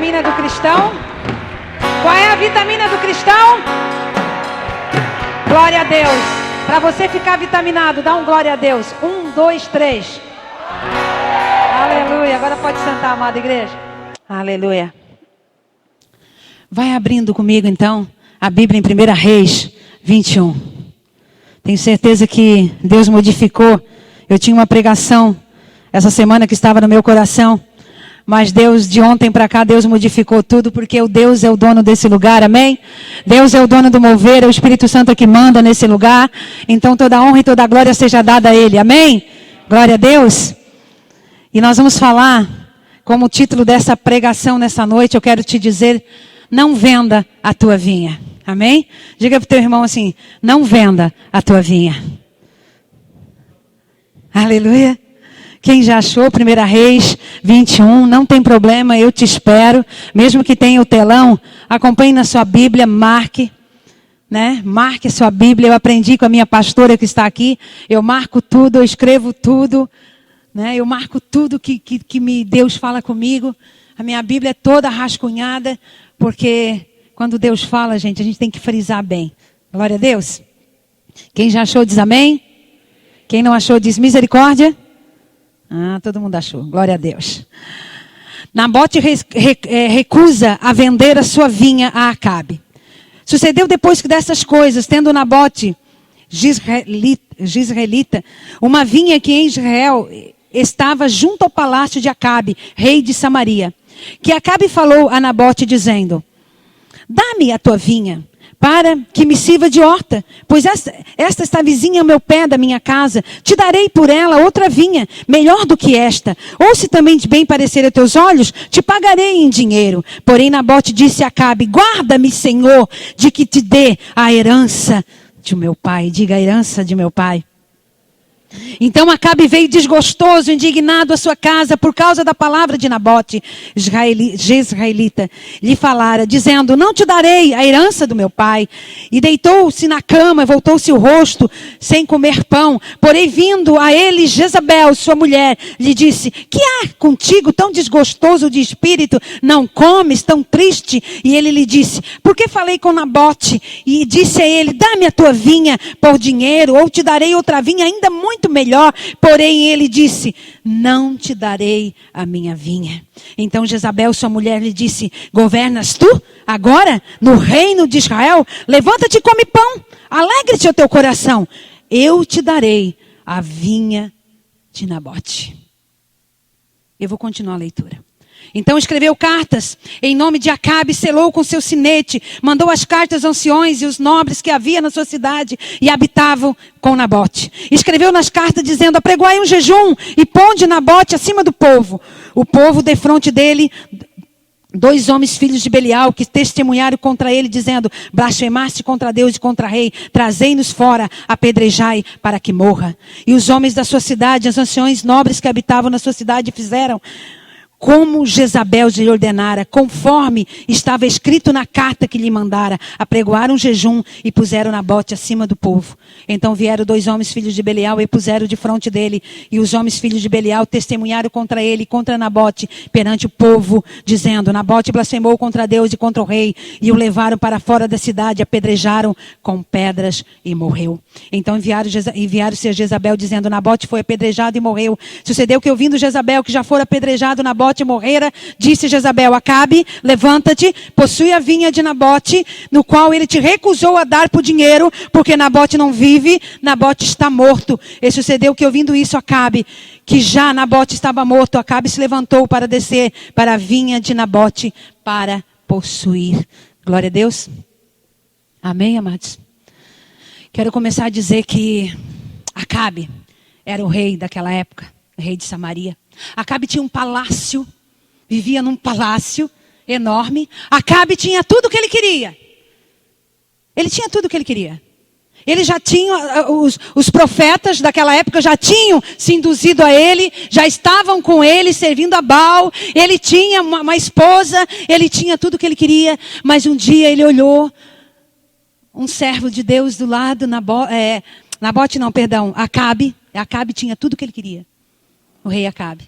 vitamina do cristão? Qual é a vitamina do cristão? Glória a Deus. Para você ficar vitaminado, dá um glória a Deus. 1, 2, 3. Aleluia. Agora pode sentar, amada igreja. Aleluia. Vai abrindo comigo então a Bíblia em 1 Reis 21. Tenho certeza que Deus modificou. Eu tinha uma pregação essa semana que estava no meu coração. Mas Deus, de ontem para cá, Deus modificou tudo, porque o Deus é o dono desse lugar, amém? Deus é o dono do mover, é o Espírito Santo que manda nesse lugar. Então toda a honra e toda a glória seja dada a Ele, amém? Glória a Deus. E nós vamos falar, como título dessa pregação nessa noite, eu quero te dizer, não venda a tua vinha, amém? Diga para o teu irmão assim, não venda a tua vinha. Aleluia. Quem já achou 1 Reis 21, não tem problema, eu te espero. Mesmo que tenha o telão, acompanhe na sua Bíblia, marque. Né? Marque a sua Bíblia. Eu aprendi com a minha pastora que está aqui. Eu marco tudo, eu escrevo tudo. Né? Eu marco tudo que Deus fala comigo. A minha Bíblia é toda rascunhada. Porque quando Deus fala, gente, a gente tem que frisar bem. Glória a Deus. Quem já achou diz amém. Quem não achou diz misericórdia. Ah, todo mundo achou. Glória a Deus. Nabote recusa a vender a sua vinha a Acabe. Sucedeu depois que dessas coisas, tendo Nabote, Jezreelita, uma vinha que em Israel estava junto ao palácio de Acabe, rei de Samaria, que Acabe falou a Nabote dizendo, dá-me a tua vinha, para que me sirva de horta, pois esta está vizinha ao meu pé da minha casa. Te darei por ela outra vinha, melhor do que esta. Ou se também de bem parecer a teus olhos, te pagarei em dinheiro. Porém Nabote disse a Acabe, guarda-me, Senhor, de que te dê a herança de meu pai. Diga a herança de meu pai. Então Acabe veio desgostoso, indignado à sua casa por causa da palavra de Nabote, Jezreelita, lhe falara, dizendo, não te darei a herança do meu pai. E deitou-se na cama, voltou-se o rosto, sem comer pão. Porém, vindo a ele Jezabel, sua mulher, lhe disse, que há contigo tão desgostoso de espírito? Não comes, tão triste? E ele lhe disse, por que falei com Nabote? E disse a ele, dá-me a tua vinha por dinheiro, ou te darei outra vinha ainda muito melhor. Porém ele disse, não te darei a minha vinha. Então Jezabel, sua mulher, lhe disse, governas tu agora no reino de Israel? Levanta-te e come pão, alegre-te o teu coração. Eu te darei a vinha de Nabote. Eu vou continuar a leitura. Então escreveu cartas em nome de Acabe, selou com seu sinete, mandou as cartas aos anciões e os nobres que havia na sua cidade e habitavam com Nabote. Escreveu nas cartas dizendo, apregoai um jejum e ponde Nabote acima do povo. O povo defronte dele, 2 homens filhos de Belial que testemunharam contra ele dizendo, blasfemaste contra Deus e contra rei, trazei-nos fora, apedrejai para que morra. E os homens da sua cidade, os anciões nobres que habitavam na sua cidade fizeram como Jezabel lhe ordenara, conforme estava escrito na carta que lhe mandara, apregoaram jejum e puseram Nabote acima do povo. Então vieram 2 homens filhos de Belial e puseram de frente dele, e os homens filhos de Belial testemunharam contra ele e contra Nabote perante o povo, dizendo, Nabote blasfemou contra Deus e contra o rei, e o levaram para fora da cidade, apedrejaram com pedras e morreu. Então enviaram-se a Jezabel dizendo, Nabote foi apedrejado e morreu. Sucedeu que ouvindo Jezabel que já fora apedrejado Nabote morrera, disse Jezabel, Acabe, levanta-te, possui a vinha de Nabote, no qual ele te recusou a dar por dinheiro, porque Nabote não vive, Nabote está morto. E sucedeu que ouvindo isso Acabe, que já Nabote estava morto, Acabe se levantou para descer para a vinha de Nabote para possuir. Glória a Deus. Amém, amados? Quero começar a dizer que Acabe era o rei daquela época, o rei de Samaria. Acabe tinha um palácio, vivia num palácio enorme. Acabe tinha tudo o que ele queria. Ele tinha tudo o que ele queria. Ele já tinha, os profetas daquela época já tinham se induzido a ele, já estavam com ele servindo a Baal. Ele tinha uma esposa, ele tinha tudo o que ele queria. Mas um dia ele olhou, um servo de Deus do lado, Acabe. Acabe tinha tudo o que ele queria. O rei Acabe.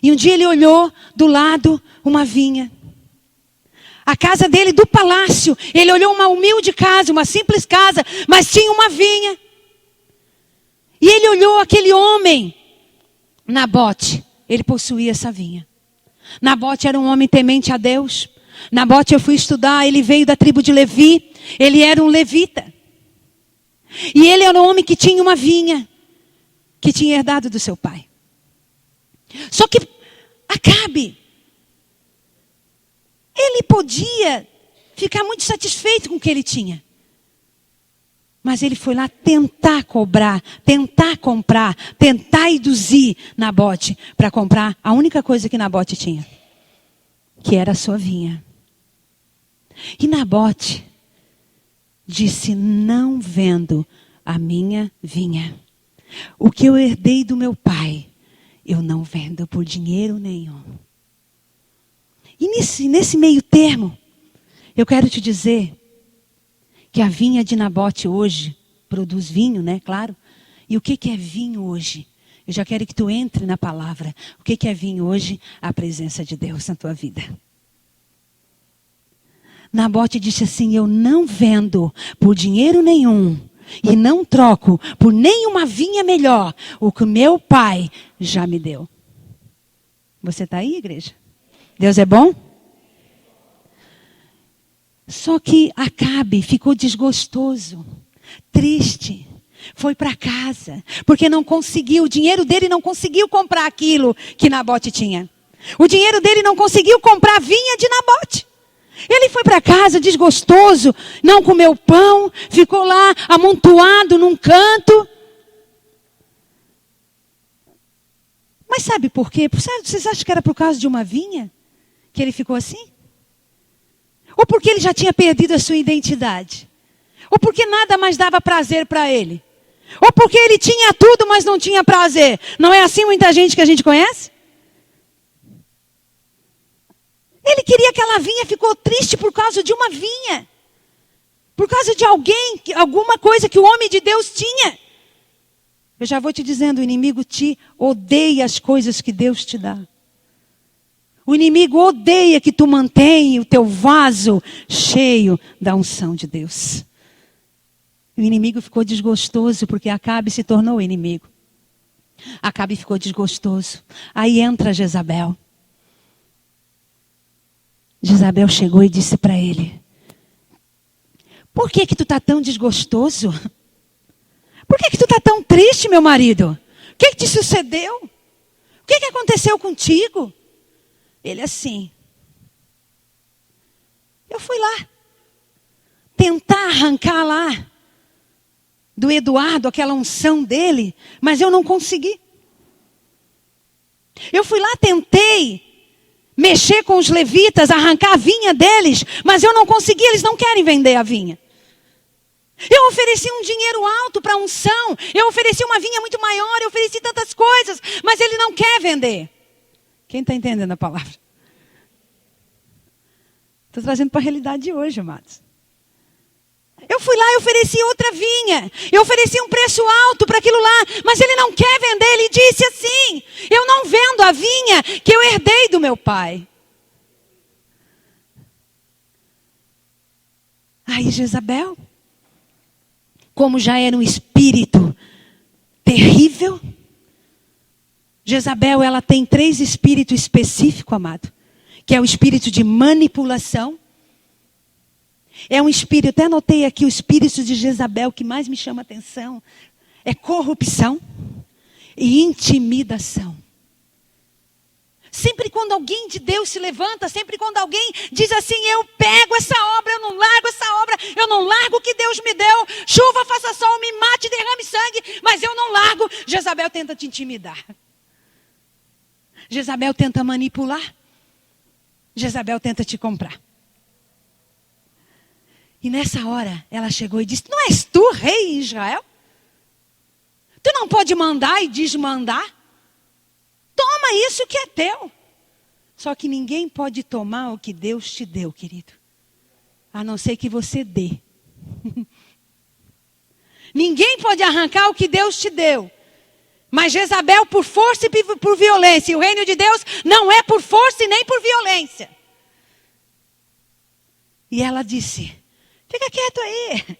E um dia ele olhou do lado uma vinha. A casa dele do palácio. Ele olhou uma humilde casa, uma simples casa, mas tinha uma vinha. E ele olhou aquele homem, Nabote. Ele possuía essa vinha. Nabote era um homem temente a Deus. Nabote, eu fui estudar, ele veio da tribo de Levi. Ele era um levita. E ele era um homem que tinha uma vinha, que tinha herdado do seu pai. Só que Acabe, ele podia ficar muito satisfeito com o que ele tinha. Mas ele foi lá tentar cobrar, tentar comprar, tentar induzir Nabote para comprar a única coisa que Nabote tinha, que era a sua vinha. E Nabote disse: não vendo a minha vinha. O que eu herdei do meu pai, eu não vendo por dinheiro nenhum. E nesse meio termo, eu quero te dizer que a vinha de Nabote hoje produz vinho, né? Claro. E o que é vinho hoje? Eu já quero que tu entre na palavra. O que é vinho hoje? A presença de Deus na tua vida. Nabote disse assim: eu não vendo por dinheiro nenhum e não troco por nenhuma vinha melhor o que meu pai já me deu. Você está aí, igreja? Deus é bom? Só que Acabe ficou desgostoso, triste. Foi para casa, porque não conseguiu, o dinheiro dele não conseguiu comprar aquilo que Nabote tinha. O dinheiro dele não conseguiu comprar a vinha de Nabote. Ele foi para casa desgostoso, não comeu pão, ficou lá amontoado num canto. Mas sabe por quê? Vocês acham que era por causa de uma vinha que ele ficou assim? Ou porque ele já tinha perdido a sua identidade? Ou porque nada mais dava prazer para ele? Ou porque ele tinha tudo, mas não tinha prazer? Não é assim muita gente que a gente conhece? Ele queria aquela vinha, ficou triste por causa de uma vinha. Por causa de alguém, alguma coisa que o homem de Deus tinha. Eu já vou te dizendo, o inimigo te odeia as coisas que Deus te dá. O inimigo odeia que tu mantenha o teu vaso cheio da unção de Deus. O inimigo ficou desgostoso porque Acabe se tornou inimigo. Acabe ficou desgostoso. Aí entra Jezabel. Jezabel chegou e disse para ele: por que tu está tão desgostoso? Por que tu está tão triste, meu marido? O que te sucedeu? O que aconteceu contigo? Ele assim: eu fui lá tentar arrancar lá do Eduardo aquela unção dele, mas eu não consegui. Eu fui lá, tentei mexer com os levitas, arrancar a vinha deles, mas eu não consegui, eles não querem vender a vinha. Eu ofereci um dinheiro alto para a unção, eu ofereci uma vinha muito maior, eu ofereci tantas coisas, mas ele não quer vender. Quem está entendendo a palavra? Estou trazendo para a realidade de hoje, amados. Eu fui lá e ofereci outra vinha. Eu ofereci um preço alto para aquilo lá, mas ele não quer vender. Ele disse assim: eu não vendo a vinha que eu herdei do meu pai. Aí Jezabel, como já era um espírito terrível, Jezabel, ela tem 3 espíritos específicos, amado. Que é o espírito de manipulação. É um espírito, até anotei aqui o espírito de Jezabel que mais me chama a atenção. É corrupção e intimidação. Sempre quando alguém de Deus se levanta, sempre quando alguém diz assim: eu pego essa obra, eu não largo essa obra, eu não largo o que Deus me deu, chuva, faça sol, me mate, derrame sangue, mas eu não largo. Jezabel tenta te intimidar. Jezabel tenta manipular. Jezabel tenta te comprar. E nessa hora, ela chegou e disse: não és tu rei em Israel? Tu não pode mandar e desmandar? Toma isso que é teu. Só que ninguém pode tomar o que Deus te deu, querido. A não ser que você dê. Ninguém pode arrancar o que Deus te deu. Mas Jezabel, por força e por violência. E o reino de Deus não é por força e nem por violência. E ela disse, fica quieto aí.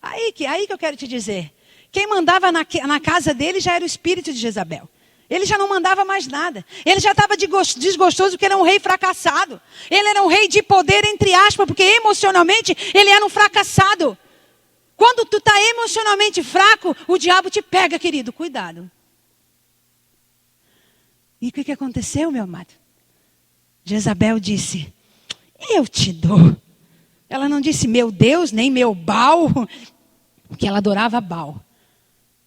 Aí que eu quero te dizer. Quem mandava na casa dele já era o espírito de Jezabel. Ele já não mandava mais nada. Ele já estava desgostoso porque era um rei fracassado. Ele era um rei de poder, entre aspas, porque emocionalmente ele era um fracassado. Quando tu está emocionalmente fraco, o diabo te pega, querido. Cuidado. E o que aconteceu, meu amado? Jezabel disse, eu te dou. Ela não disse meu Deus, nem meu Baal, porque ela adorava Baal.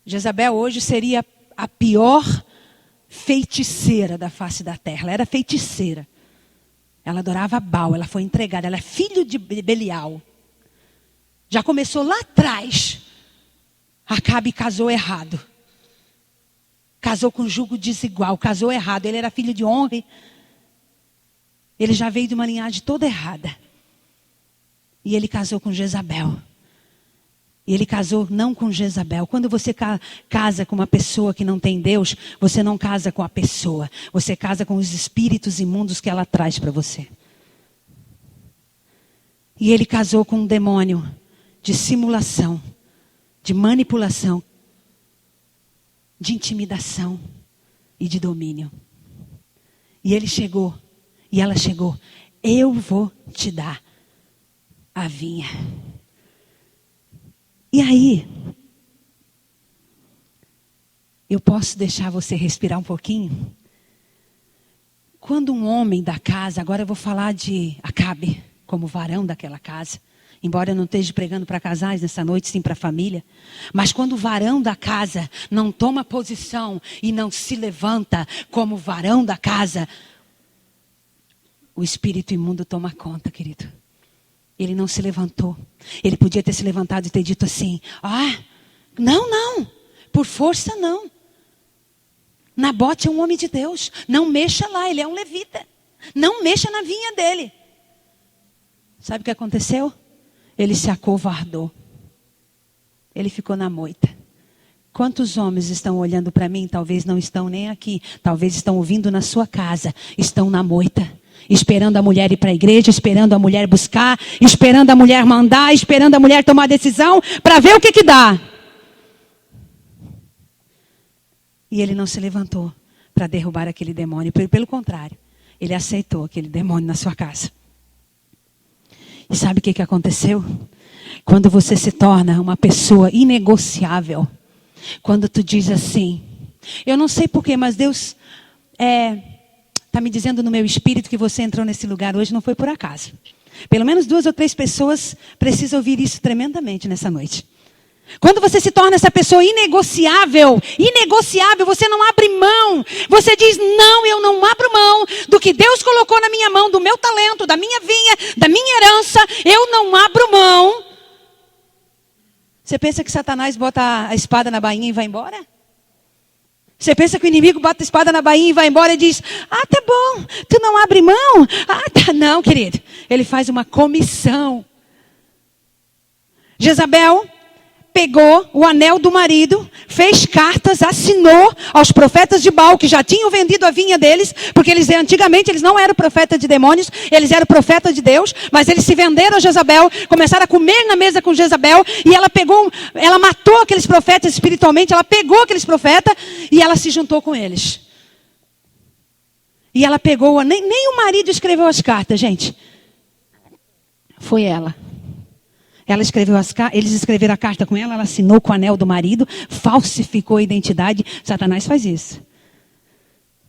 Jezabel hoje seria a pior feiticeira da face da terra. Ela era feiticeira. Ela adorava Baal, ela foi entregada. Ela é filho de Belial. Já começou lá atrás. Acabe casou errado. Casou com jugo desigual, casou errado. Ele era filho de Omri. Ele já veio de uma linhagem toda errada. E ele casou com Jezabel. E ele casou não com Jezabel. Quando você casa com uma pessoa que não tem Deus, você não casa com a pessoa. Você casa com os espíritos imundos que ela traz para você. E ele casou com um demônio de simulação, de manipulação, de intimidação e de domínio. E ele chegou, e ela chegou. Eu vou te dar a vinha. E aí, eu posso deixar você respirar um pouquinho? Quando um homem da casa, agora eu vou falar de Acabe, como varão daquela casa. Embora eu não esteja pregando para casais nessa noite, sim para a família. Mas quando o varão da casa não toma posição e não se levanta como varão da casa, o espírito imundo toma conta, querido. Ele não se levantou. Ele podia ter se levantado e ter dito assim, não, por força não. Nabote é um homem de Deus, não mexa lá, ele é um levita. Não mexa na vinha dele. Sabe o que aconteceu? Ele se acovardou. Ele ficou na moita. Quantos homens estão olhando para mim? Talvez não estão nem aqui. Talvez estão ouvindo na sua casa. Estão na moita. Esperando a mulher ir para a igreja, esperando a mulher buscar, esperando a mulher mandar, esperando a mulher tomar decisão para ver o que dá. E ele não se levantou para derrubar aquele demônio. Pelo contrário, ele aceitou aquele demônio na sua casa. E sabe o que aconteceu? Quando você se torna uma pessoa inegociável, quando tu diz assim, eu não sei porquê, mas Deus está me dizendo no meu espírito que você entrou nesse lugar hoje, não foi por acaso. Pelo menos 2 ou 3 pessoas precisam ouvir isso tremendamente nessa noite. Quando você se torna essa pessoa inegociável, você não abre mão. Você diz, não, eu não abro mão do que Deus colocou na minha mão, do meu talento, da minha vinha, da minha herança. Eu não abro mão. Você pensa que Satanás bota a espada na bainha e vai embora? Você pensa que o inimigo bota a espada na bainha e vai embora e diz, tá bom, tu não abre mão? Tá. Não, querido. Ele faz uma comissão. Jezabel pegou o anel do marido, fez cartas, assinou aos profetas de Baal, que já tinham vendido a vinha deles, porque antigamente eles não eram profetas de demônios, eles eram profetas de Deus, mas eles se venderam a Jezabel, começaram a comer na mesa com Jezabel, e ela matou aqueles profetas espiritualmente, ela pegou aqueles profetas, e ela se juntou com eles. E ela pegou, nem o marido escreveu as cartas, gente. Foi ela. Eles escreveram a carta com ela assinou com o anel do marido, falsificou a identidade. Satanás faz isso.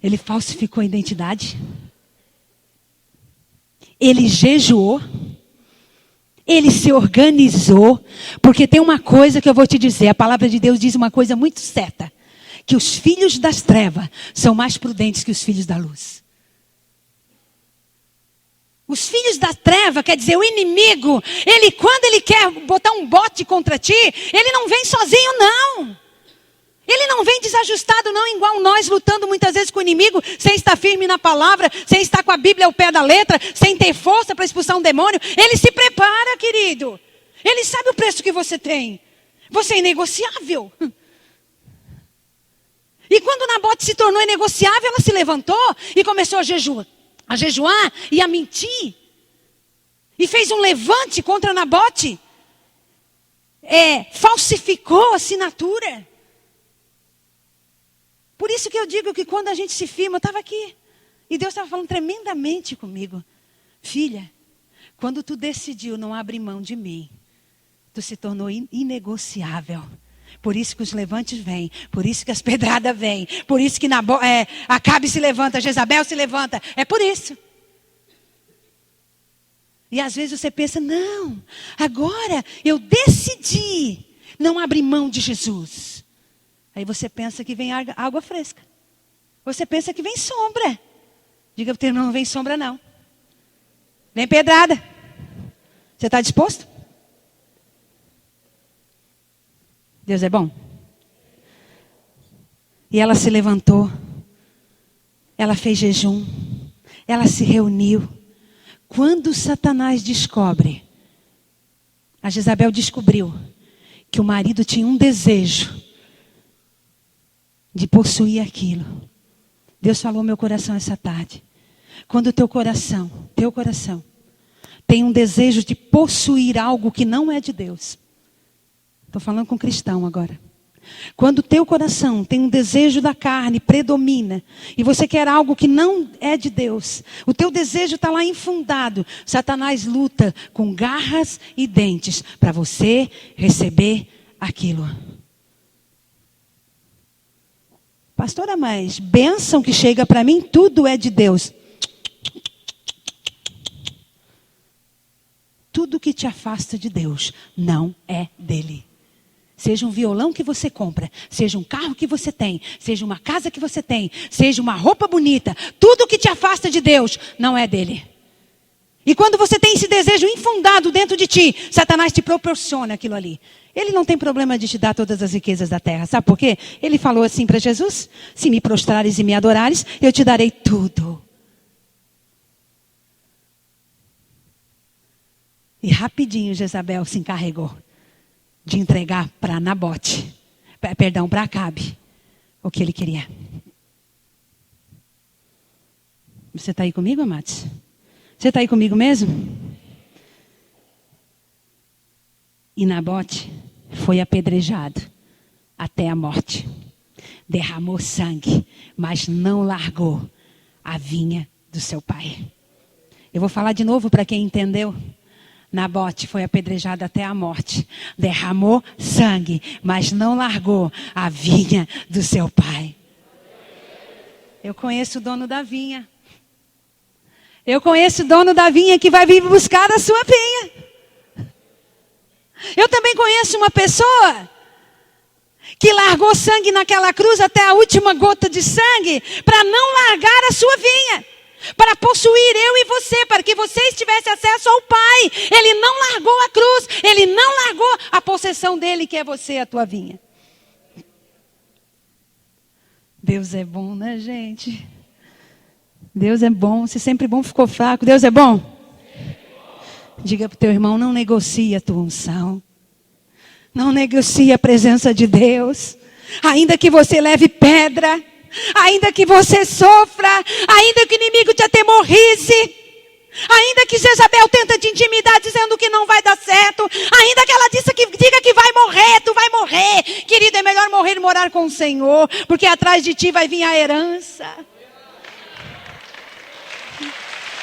Ele falsificou a identidade. Ele jejuou. Ele se organizou. Porque tem uma coisa que eu vou te dizer. A palavra de Deus diz uma coisa muito certa. Que os filhos das trevas são mais prudentes que os filhos da luz. Os filhos da treva, quer dizer, o inimigo, quando ele quer botar um bote contra ti, ele não vem sozinho, não. Ele não vem desajustado, não, igual nós lutando muitas vezes com o inimigo, sem estar firme na palavra, sem estar com a Bíblia ao pé da letra, sem ter força para expulsar um demônio. Ele se prepara, querido. Ele sabe o preço que você tem. Você é inegociável. E quando Nabote se tornou inegociável, ela se levantou e começou a jejuar e a mentir. e fez um levante contra Nabote. Falsificou a assinatura. Por isso que eu digo que quando a gente se firma, eu estava aqui, e Deus estava falando tremendamente comigo. Filha, quando tu decidiu não abrir mão de mim, tu se tornou inegociável. Por isso que os levantes vêm, por isso que as pedradas vêm, por isso que Acabe se levanta, Jezabel se levanta. É por isso. E às vezes você pensa, não, agora eu decidi não abrir mão de Jesus. Aí você pensa que vem água fresca. Você pensa que vem sombra. Diga para o teu irmão, não vem sombra não. Vem pedrada. Você está disposto? Deus é bom. E ela se levantou. Ela fez jejum. Ela se reuniu. Quando Satanás descobre, a Jezabel descobriu que o marido tinha um desejo de possuir aquilo. Deus falou ao meu coração essa tarde. Quando o teu coração tem um desejo de possuir algo que não é de Deus. Estou falando com cristão agora. Quando o teu coração tem um desejo da carne, predomina, e você quer algo que não é de Deus, o teu desejo está lá infundado, Satanás luta com garras e dentes para você receber aquilo. Pastora, mas bênção que chega para mim, tudo é de Deus. Tudo que te afasta de Deus não é dele. Seja um violão que você compra, seja um carro que você tem, seja uma casa que você tem, seja uma roupa bonita, tudo que te afasta de Deus não é dele. E quando você tem esse desejo infundado dentro de ti, Satanás te proporciona aquilo ali. Ele não tem problema de te dar todas as riquezas da terra. Sabe por quê? Ele falou assim para Jesus: se me prostrares e me adorares, eu te darei tudo. E rapidinho Jezabel se encarregou de entregar para Nabote, para Acabe, o que ele queria. Você está aí comigo, amados? Você está aí comigo mesmo? E Nabote foi apedrejado até a morte. Derramou sangue, mas não largou a vinha do seu pai. Eu vou falar de novo para quem entendeu. Nabote foi apedrejado até a morte. Derramou sangue, mas não largou a vinha do seu pai. Eu conheço o dono da vinha. Eu conheço o dono da vinha que vai vir buscar a sua vinha. Eu também conheço uma pessoa que largou sangue naquela cruz até a última gota de sangue para não largar a sua vinha. Para possuir eu e você, para que vocês tivessem acesso ao Pai. Ele não largou a cruz, ele não largou a possessão dele, que é você, a tua vinha. Deus é bom, né, gente? Deus é bom. Se sempre bom, ficou fraco. Deus é bom? Diga para o teu irmão, não negocie a tua unção. Não negocie a presença de Deus. Ainda que você leve pedra, ainda que você sofra, ainda que o inimigo te atemorize, ainda que Jezabel tenta te intimidar dizendo que não vai dar certo, ainda que ela diga que vai morrer, tu vai morrer. Querido, é melhor morrer e morar com o Senhor, porque atrás de ti vai vir a herança.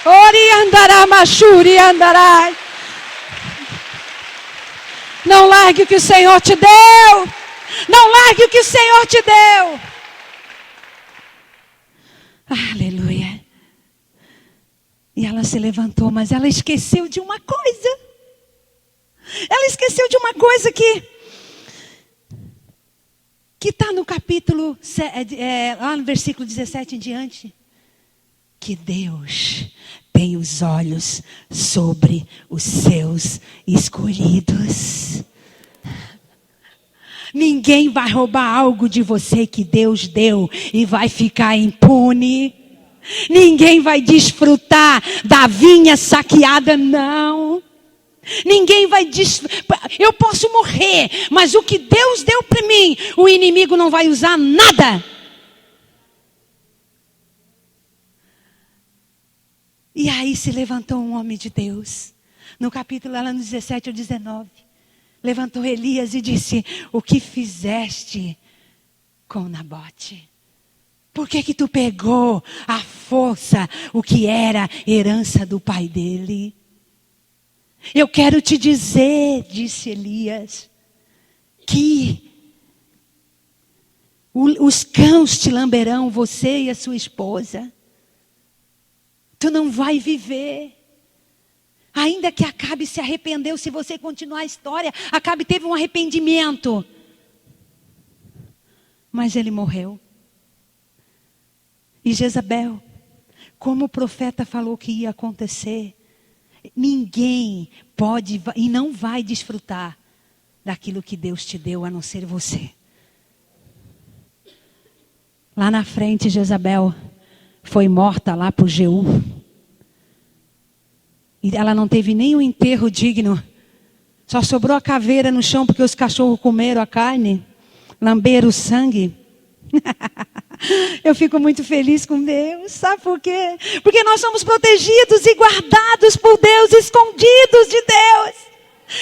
Ori andará, machuri andará. Não largue o que o Senhor te deu. Não largue o que o Senhor te deu. Aleluia. E ela se levantou, mas ela esqueceu de uma coisa. Ela esqueceu de uma coisa que está no capítulo, lá no versículo 17 em diante. Que Deus tem os olhos sobre os seus escolhidos. Ninguém vai roubar algo de você que Deus deu e vai ficar impune. Ninguém vai desfrutar da vinha saqueada, não. Ninguém vai desfrutar. Eu posso morrer, mas o que Deus deu para mim, o inimigo não vai usar nada. E aí se levantou um homem de Deus. No capítulo lá no 17 ou 19. Levantou Elias e disse: o que fizeste com Nabote? Por que tu pegou à força o que era herança do pai dele? Eu quero te dizer, disse Elias, que os cães te lamberão, você e a sua esposa. Tu não vai viver. Ainda que Acabe se arrependeu, se você continuar a história, Acabe teve um arrependimento. Mas ele morreu. E Jezabel, como o profeta falou que ia acontecer, ninguém pode e não vai desfrutar daquilo que Deus te deu, a não ser você. Lá na frente, Jezabel foi morta lá por Jeú. E ela não teve nem um enterro digno. Só sobrou a caveira no chão porque os cachorros comeram a carne, lamberam o sangue. Eu fico muito feliz com Deus. Sabe por quê? Porque nós somos protegidos e guardados por Deus, escondidos de Deus.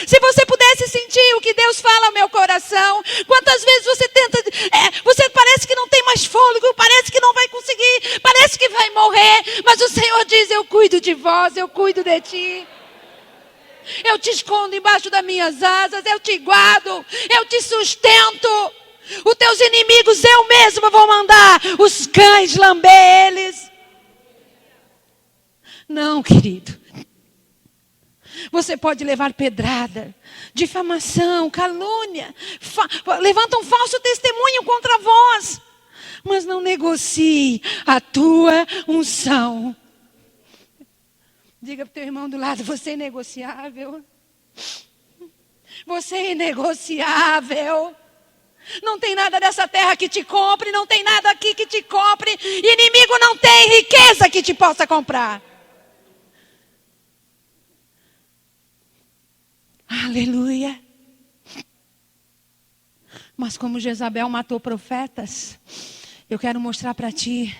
Se você pudesse sentir o que Deus fala ao meu coração, quantas vezes você tenta, você parece que não tem mais fôlego, parece que não vai conseguir, parece que vai morrer, mas o Senhor diz: eu cuido de vós, eu cuido de ti. Eu te escondo embaixo das minhas asas, eu te guardo, eu te sustento. Os teus inimigos eu mesmo vou mandar os cães lamber eles. Não, querido. Você pode levar pedrada, difamação, calúnia, levanta um falso testemunho contra vós, mas não negocie a tua unção. Diga para o teu irmão do lado: você é negociável. Você é inegociável. Não tem nada dessa terra que te compre, não tem nada aqui que te compre. Inimigo não tem riqueza que te possa comprar. Aleluia. Mas como Jezabel matou profetas, eu quero mostrar para ti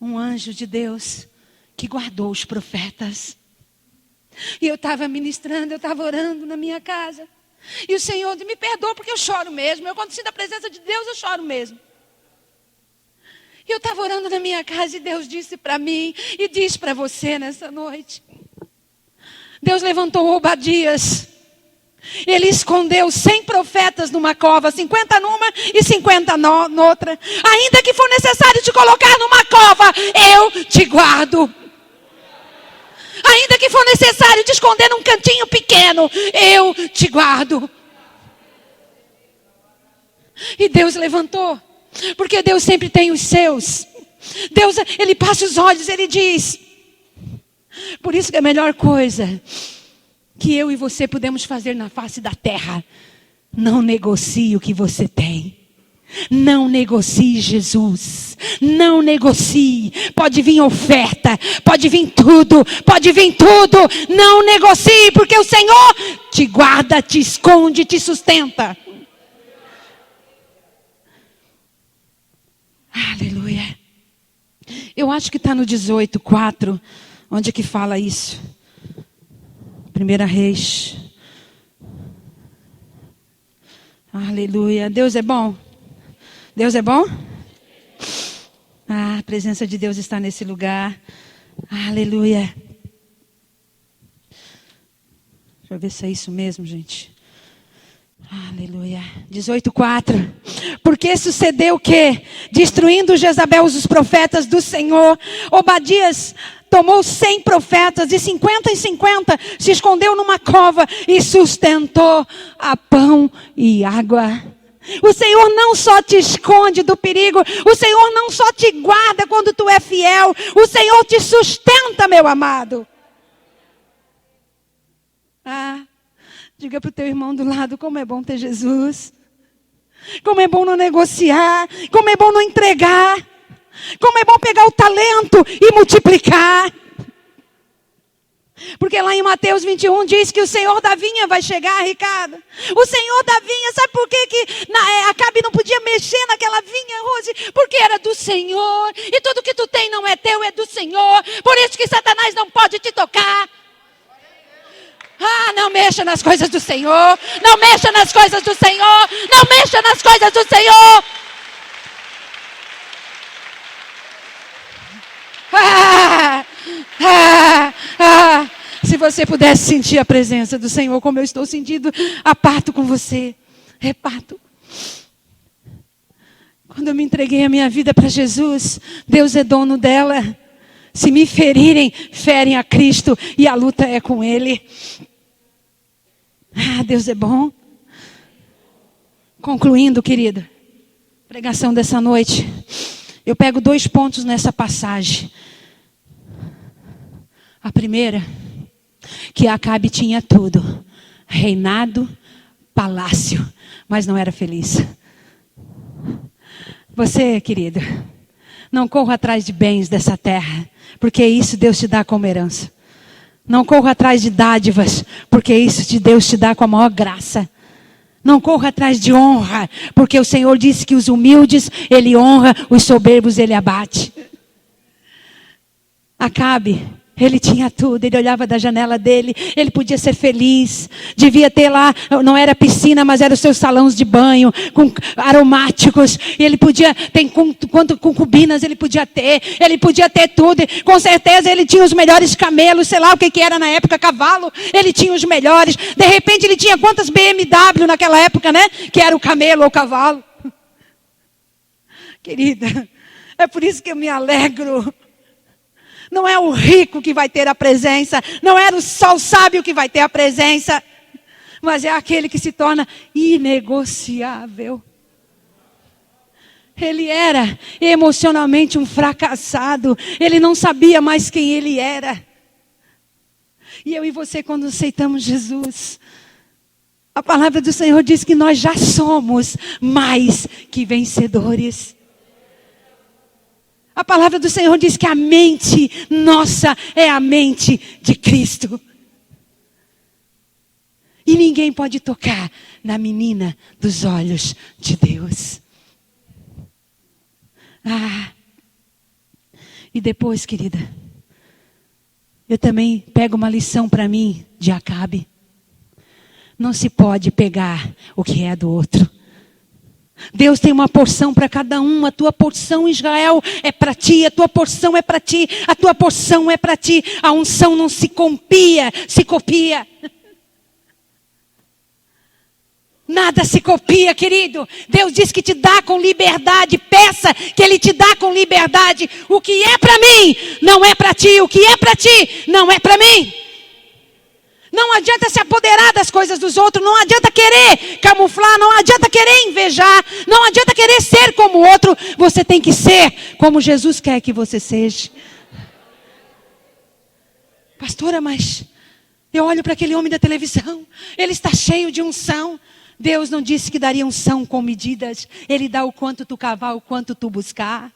um anjo de Deus que guardou os profetas. E eu estava ministrando, eu estava orando na minha casa. E o Senhor me perdoa porque eu choro mesmo. Eu quando sinto a presença de Deus, eu choro mesmo. E eu estava orando na minha casa e Deus disse para mim e diz para você nessa noite. Deus levantou Obadias. Ele escondeu 100 profetas numa cova, 50 numa e 50 noutra. Ainda que for necessário te colocar numa cova, eu te guardo. Ainda que for necessário te esconder num cantinho pequeno, eu te guardo. E Deus levantou, porque Deus sempre tem os seus. Deus, Ele passa os olhos, Ele diz. Por isso que a melhor coisa que eu e você podemos fazer na face da terra, não negocie o que você tem. Não negocie Jesus. Não negocie. Pode vir oferta, pode vir tudo, pode vir tudo. Não negocie, porque o Senhor te guarda, te esconde, te sustenta. Aleluia. Eu acho que está no 18:4, onde é que fala isso? 1 Reis. Aleluia. Deus é bom. Deus é bom? Ah, a presença de Deus está nesse lugar. Aleluia. Deixa eu ver se é isso mesmo, gente. Aleluia. 18:4. Porque sucedeu que, destruindo Jezabel os profetas do Senhor, Obadias tomou 100 profetas, e 50 em 50 se escondeu numa cova e sustentou a pão e água. O Senhor não só te esconde do perigo, o Senhor não só te guarda quando tu é fiel, o Senhor te sustenta, meu amado. Ah, diga para o teu irmão do lado, como é bom ter Jesus. Como é bom não negociar, como é bom não entregar, como é bom pegar o talento e multiplicar. Porque lá em Mateus 21 diz que o Senhor da vinha vai chegar, Ricardo. O Senhor da vinha, sabe por que Acabe não podia mexer naquela vinha, Rose? Porque era do Senhor. E tudo que tu tem não é teu, é do Senhor. Por isso que Satanás não pode te tocar. Ah, não mexa nas coisas do Senhor. Não mexa nas coisas do Senhor. Não mexa nas coisas do Senhor. Se você pudesse sentir a presença do Senhor como eu estou sentindo, parto com você. Reparto. Quando eu me entreguei a minha vida para Jesus, Deus é dono dela. Se me ferirem, ferem a Cristo e a luta é com Ele. Deus é bom. Concluindo, querido, pregação dessa noite, eu pego 2 pontos nessa passagem. A primeira, que Acabe tinha tudo: reinado, palácio, mas não era feliz. Você, querido, não corra atrás de bens dessa terra, porque isso Deus te dá como herança. Não corra atrás de dádivas, porque isso Deus te dá com a maior graça. Não corra atrás de honra, porque o Senhor disse que os humildes Ele honra, os soberbos Ele abate. Acabe, ele tinha tudo, ele olhava da janela dele, ele podia ser feliz, devia ter lá, não era piscina, mas eram os seus salões de banho, com aromáticos, e ele podia ter quanto concubinas ele podia ter tudo, com certeza ele tinha os melhores camelos, sei lá o que era na época, cavalo, ele tinha os melhores, de repente ele tinha quantas BMW naquela época, né, que era o camelo ou o cavalo. Querida, é por isso que eu me alegro. Não é o rico que vai ter a presença, não é só o sábio que vai ter a presença, mas é aquele que se torna inegociável. Ele era emocionalmente um fracassado, ele não sabia mais quem ele era. E eu e você, quando aceitamos Jesus, a palavra do Senhor diz que nós já somos mais que vencedores. A palavra do Senhor diz que a mente nossa é a mente de Cristo. E ninguém pode tocar na menina dos olhos de Deus. E depois, querida, eu também pego uma lição para mim de Acabe. Não se pode pegar o que é do outro. Deus tem uma porção para cada um. A tua porção, Israel, é para ti. A tua porção é para ti. A tua porção é para ti. A unção não se copia, se copia. Nada se copia, querido. Deus diz que te dá com liberdade. Peça que Ele te dá com liberdade. O que é para mim não é para ti. O que é para ti não é para mim. Não adianta se apoderar das coisas dos outros, não adianta querer camuflar, não adianta querer invejar, não adianta querer ser como o outro. Você tem que ser como Jesus quer que você seja. Pastora, mas eu olho para aquele homem da televisão, ele está cheio de unção. Deus não disse que daria unção com medidas, Ele dá o quanto tu cavar, o quanto tu buscar.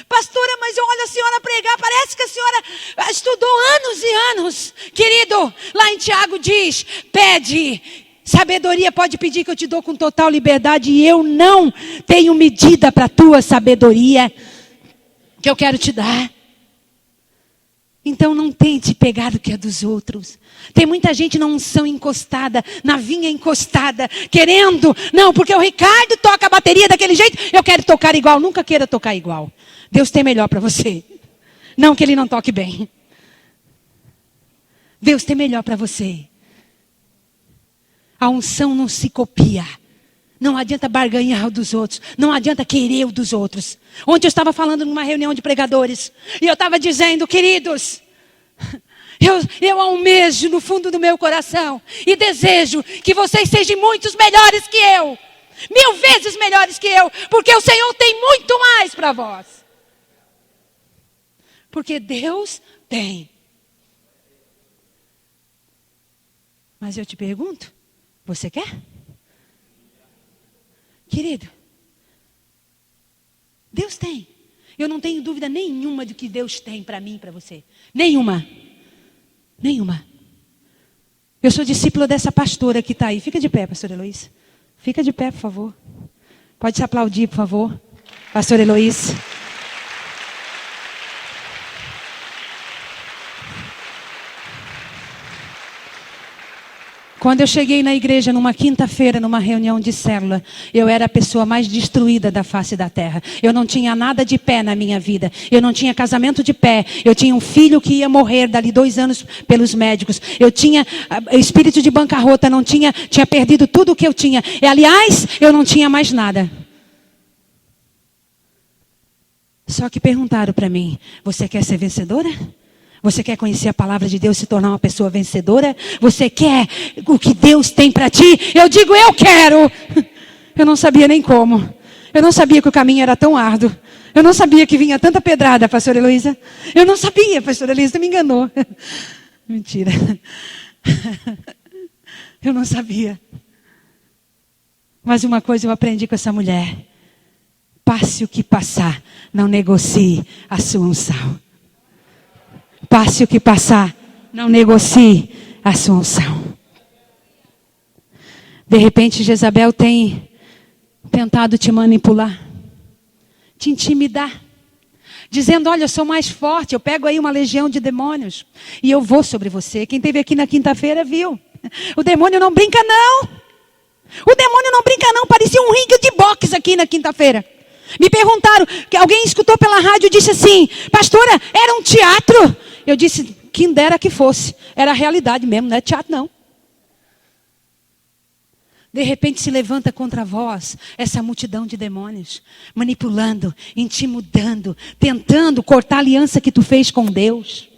Pastora, mas eu olho a senhora pregar, parece que a senhora estudou anos e anos. Querido, lá em Tiago diz, pede sabedoria, pode pedir que eu te dou com total liberdade. E eu não tenho medida para a tua sabedoria que eu quero te dar. Então não tente pegar o que é dos outros. Tem muita gente na unção encostada, na vinha encostada, querendo. Não, porque o Ricardo toca a bateria daquele jeito, eu quero tocar igual. Nunca queira tocar igual. Deus tem melhor para você. Não que Ele não toque bem. Deus tem melhor para você. A unção não se copia. Não adianta barganhar o dos outros. Não adianta querer o dos outros. Ontem eu estava falando numa reunião de pregadores. E eu estava dizendo, queridos, eu almejo no fundo do meu coração. E desejo que vocês sejam muitos melhores que eu. 1000 vezes melhores que eu. Porque o Senhor tem muito mais para vós. Porque Deus tem. Mas eu te pergunto, você quer? Querido, Deus tem. Eu não tenho dúvida nenhuma de que Deus tem para mim e para você. Nenhuma. Nenhuma. Eu sou discípula dessa pastora que está aí. Fica de pé, pastora Heloísa. Fica de pé, por favor. Pode se aplaudir, por favor. Pastora Heloísa. Quando eu cheguei na igreja numa quinta-feira, numa reunião de célula, eu era a pessoa mais destruída da face da terra. Eu não tinha nada de pé na minha vida. Eu não tinha casamento de pé. Eu tinha um filho que ia morrer dali 2 anos pelos médicos. Eu tinha espírito de bancarrota, tinha perdido tudo o que eu tinha. E, aliás, eu não tinha mais nada. Só que perguntaram para mim, você quer ser vencedora? Você quer conhecer a palavra de Deus e se tornar uma pessoa vencedora? Você quer o que Deus tem para ti? Eu digo, eu quero. Eu não sabia nem como. Eu não sabia que o caminho era tão árduo. Eu não sabia que vinha tanta pedrada, pastora Heloísa. Eu não sabia, pastora Heloísa, você me enganou. Mentira. Eu não sabia. Mas uma coisa eu aprendi com essa mulher. Passe o que passar, não negocie a sua unção. Passe o que passar, não negocie a sua unção. De repente, Jezabel tem tentado te manipular, te intimidar, dizendo, olha, eu sou mais forte, eu pego aí uma legião de demônios e eu vou sobre você. Quem esteve aqui na quinta-feira viu. O demônio não brinca não. O demônio não brinca não, parecia um ringue de boxe aqui na quinta-feira. Me perguntaram, que alguém escutou pela rádio e disse assim, pastora, era um teatro? Eu disse, quem dera que fosse. Era a realidade mesmo, não é teatro não. De repente se levanta contra vós essa multidão de demônios, manipulando, intimidando, tentando cortar a aliança que tu fez com Deus.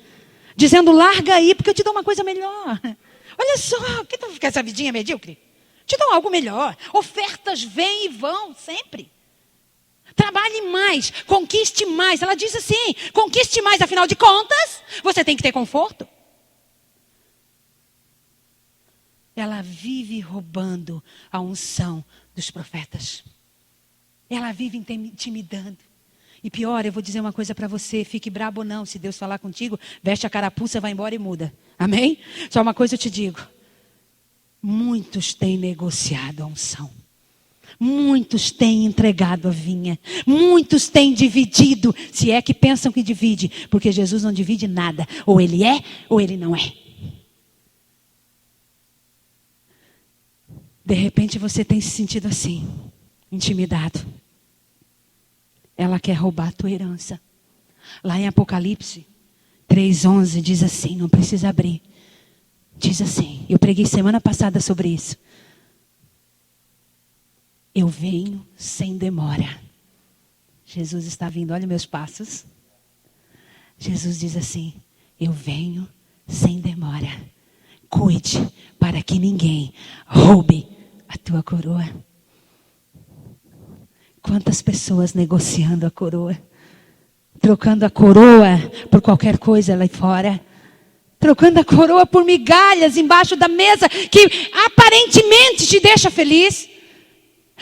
Dizendo, larga aí, porque eu te dou uma coisa melhor. Olha só, que tu quer essa vidinha medíocre? Te dou algo melhor. Ofertas vêm e vão, sempre. Trabalhe mais, conquiste mais. Ela diz assim, conquiste mais, afinal de contas, você tem que ter conforto. Ela vive roubando a unção dos profetas. Ela vive intimidando. E pior, eu vou dizer uma coisa para você, fique brabo ou não, se Deus falar contigo, veste a carapuça, vai embora e muda. Amém? Só uma coisa eu te digo. Muitos têm negociado a unção. Muitos têm entregado a vinha. Muitos têm dividido. Se é que pensam que divide. Porque Jesus não divide nada. Ou ele é, ou ele não é. De repente você tem se sentido assim. Intimidado. Ela quer roubar a tua herança. Lá em Apocalipse 3:11 diz assim. Não precisa abrir. Diz assim. Eu preguei semana passada sobre isso. Eu venho sem demora. Jesus está vindo, olha meus passos. Jesus diz assim, eu venho sem demora. Cuide para que ninguém roube a tua coroa. Quantas pessoas negociando a coroa. Trocando a coroa por qualquer coisa lá fora. Trocando a coroa por migalhas embaixo da mesa que aparentemente te deixa feliz.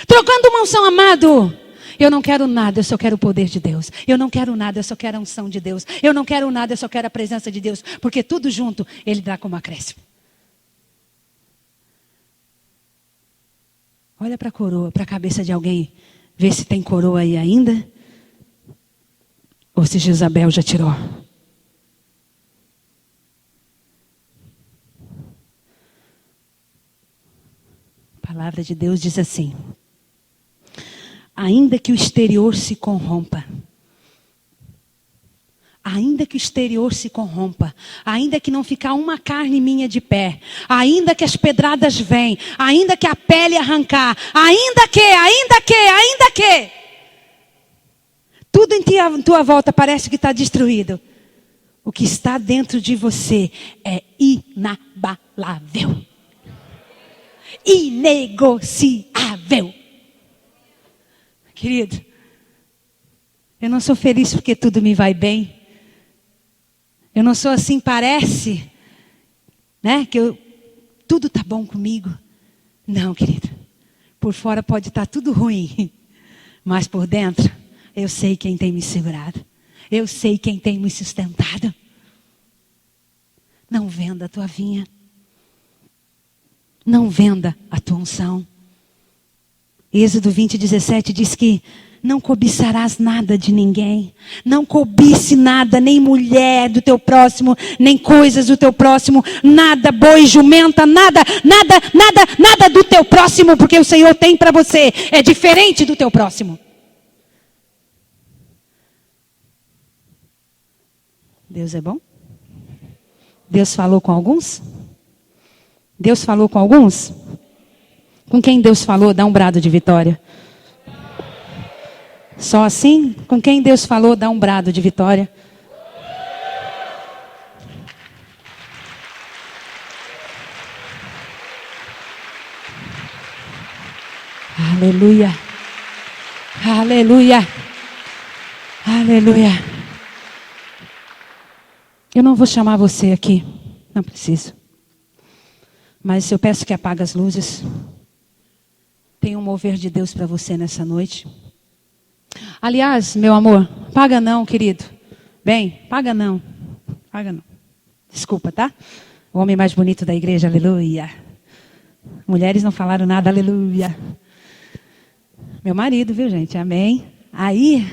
Trocando uma unção, amado. Eu não quero nada, eu só quero o poder de Deus. Eu não quero nada, eu só quero a unção de Deus. Eu não quero nada, eu só quero a presença de Deus. Porque tudo junto, Ele dá como acréscimo. Olha para a coroa, para a cabeça de alguém. Vê se tem coroa aí ainda. Ou se Jezabel já tirou. A palavra de Deus diz assim. Ainda que o exterior se corrompa. Ainda que o exterior se corrompa. Ainda que não ficar uma carne minha de pé. Ainda que as pedradas venham. Ainda que a pele arrancar. Ainda que. Tudo em tua volta parece que está destruído. O que está dentro de você é inabalável. Inegociável. Querido, eu não sou feliz porque tudo me vai bem. Eu não sou assim, parece, né? Que tudo está bom comigo. Não, querido. Por fora pode estar tudo ruim. Mas por dentro, eu sei quem tem me segurado. Eu sei quem tem me sustentado. Não venda a tua vinha. Não venda a tua unção. Êxodo 20:17 diz que Não cobiçarás nada de ninguém. Não cobice nada, nem mulher do teu próximo, nem coisas do teu próximo, nada, boi, jumenta, nada do teu próximo, porque o Senhor tem para você. É diferente do teu próximo. Deus é bom? Deus falou com alguns? Deus falou com alguns? Com quem Deus falou, dá um brado de vitória. Só assim? Com quem Deus falou, dá um brado de vitória. Aleluia. Aleluia. Aleluia. Eu não vou chamar você aqui. Não preciso. Mas eu peço que apague as luzes. Tem um mover de Deus para você nessa noite. Aliás, meu amor, paga não, querido. Bem, paga não. Paga não. Desculpa, tá? O homem mais bonito da igreja, aleluia. Mulheres não falaram nada, aleluia. Meu marido, viu, gente? Amém. Aí,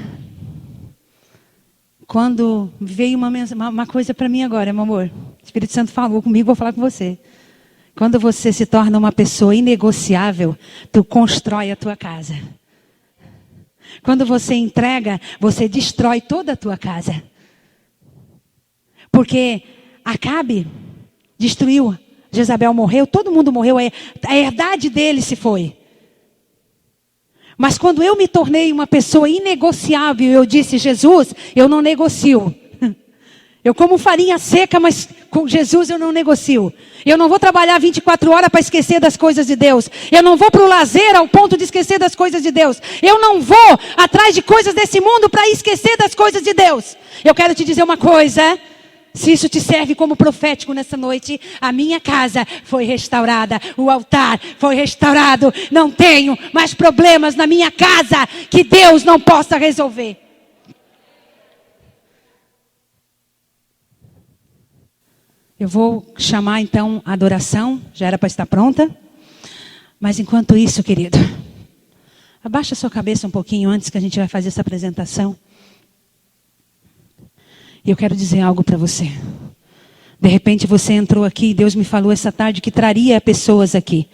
quando veio uma coisa para mim agora, meu amor. O Espírito Santo falou comigo, vou falar com você. Quando você se torna uma pessoa inegociável, tu constrói a tua casa. Quando você entrega, você destrói toda a tua casa. Porque Acabe destruiu, Jezabel morreu, todo mundo morreu, a herdade dele se foi. Mas quando eu me tornei uma pessoa inegociável, eu disse, Jesus, eu não negocio. Eu como farinha seca, mas com Jesus eu não negocio. Eu não vou trabalhar 24 horas para esquecer das coisas de Deus. Eu não vou para o lazer ao ponto de esquecer das coisas de Deus. Eu não vou atrás de coisas desse mundo para esquecer das coisas de Deus. Eu quero te dizer uma coisa. Se isso te serve como profético nessa noite, a minha casa foi restaurada. O altar foi restaurado. Não tenho mais problemas na minha casa que Deus não possa resolver. Eu vou chamar então a adoração, já era para estar pronta. Mas enquanto isso, querido, abaixa sua cabeça um pouquinho antes que a gente vai fazer essa apresentação. E eu quero dizer algo para você. De repente você entrou aqui e Deus me falou essa tarde que traria pessoas aqui.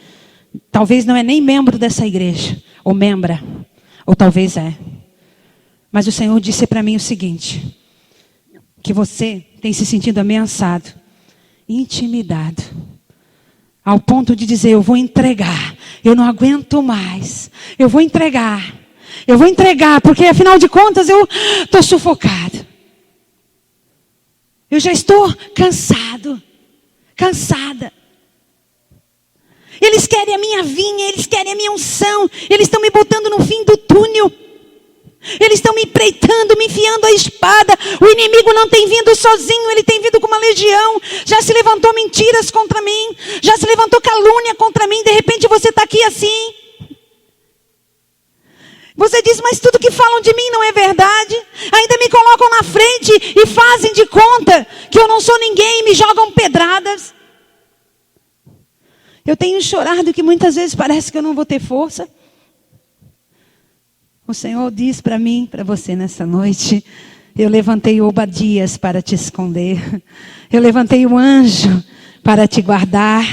Talvez não é nem membro dessa igreja, ou membra, ou talvez é. Mas o Senhor disse para mim o seguinte, que você tem se sentido ameaçado, intimidado, ao ponto de dizer, eu vou entregar, eu não aguento mais, eu vou entregar, porque afinal de contas eu estou sufocado. Eu já estou cansada. Eles querem a minha vinha, eles querem a minha unção, eles estão me botando no fim do túnel. Eles estão me empreitando, me enfiando a espada. O inimigo não tem vindo sozinho, ele tem vindo com uma legião. Já se levantou mentiras contra mim, já se levantou calúnia contra mim. De repente você está aqui assim. Você diz, mas tudo que falam de mim não é verdade. Ainda me colocam na frente e fazem de conta que eu não sou ninguém e me jogam pedradas. Eu tenho chorado que muitas vezes parece que eu não vou ter força. O Senhor diz para mim, para você nessa noite, eu levantei Obadias para te esconder. Eu levantei um anjo para te guardar.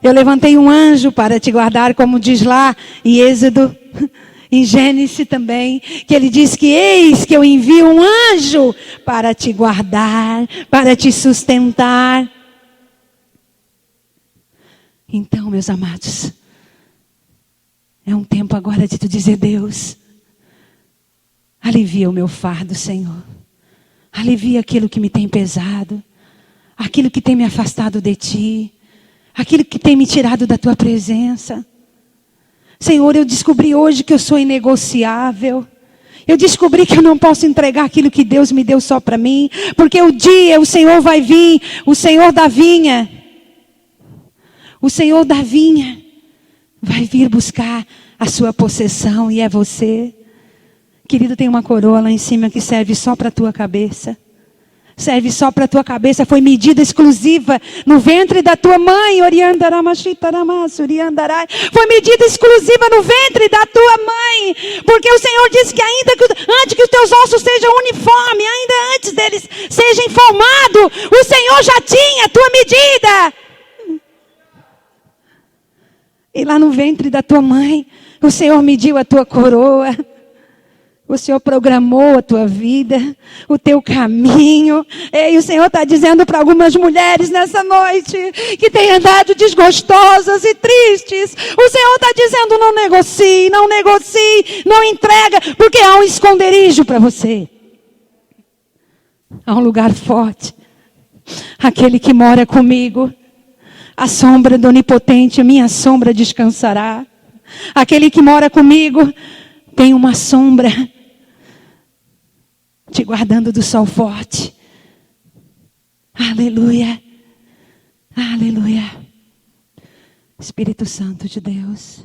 Eu levantei um anjo para te guardar, como diz lá em Êxodo, em Gênesis também, que ele diz que eis que eu envio um anjo para te guardar, para te sustentar. Então, meus amados, é um tempo agora de tu dizer, Deus, alivia o meu fardo, Senhor. Alivia aquilo que me tem pesado, aquilo que tem me afastado de Ti, aquilo que tem me tirado da Tua presença. Senhor, eu descobri hoje que eu sou inegociável. Eu descobri que eu não posso entregar aquilo que Deus me deu só para mim, porque o Senhor vai vir, o Senhor da vinha. O Senhor da vinha vai vir buscar a sua possessão e é você. Querido, tem uma coroa lá em cima que serve só para a tua cabeça. serve só para a tua cabeça, foi medida exclusiva no ventre da tua mãe. Foi medida exclusiva no ventre da tua mãe. Porque o Senhor disse que antes que os teus ossos sejam uniformes, ainda antes deles sejam formados, o Senhor já tinha a tua medida. E lá no ventre da tua mãe, o Senhor mediu a tua coroa. O Senhor programou a tua vida, o teu caminho. E o Senhor está dizendo para algumas mulheres nessa noite, que têm andado desgostosas e tristes. O Senhor está dizendo, não negocie, não entrega, porque há um esconderijo para você. Há um lugar forte. Aquele que mora comigo, a sombra do Onipotente, a minha sombra descansará. Aquele que mora comigo tem uma sombra te guardando do sol forte. Aleluia. Aleluia. Espírito Santo de Deus.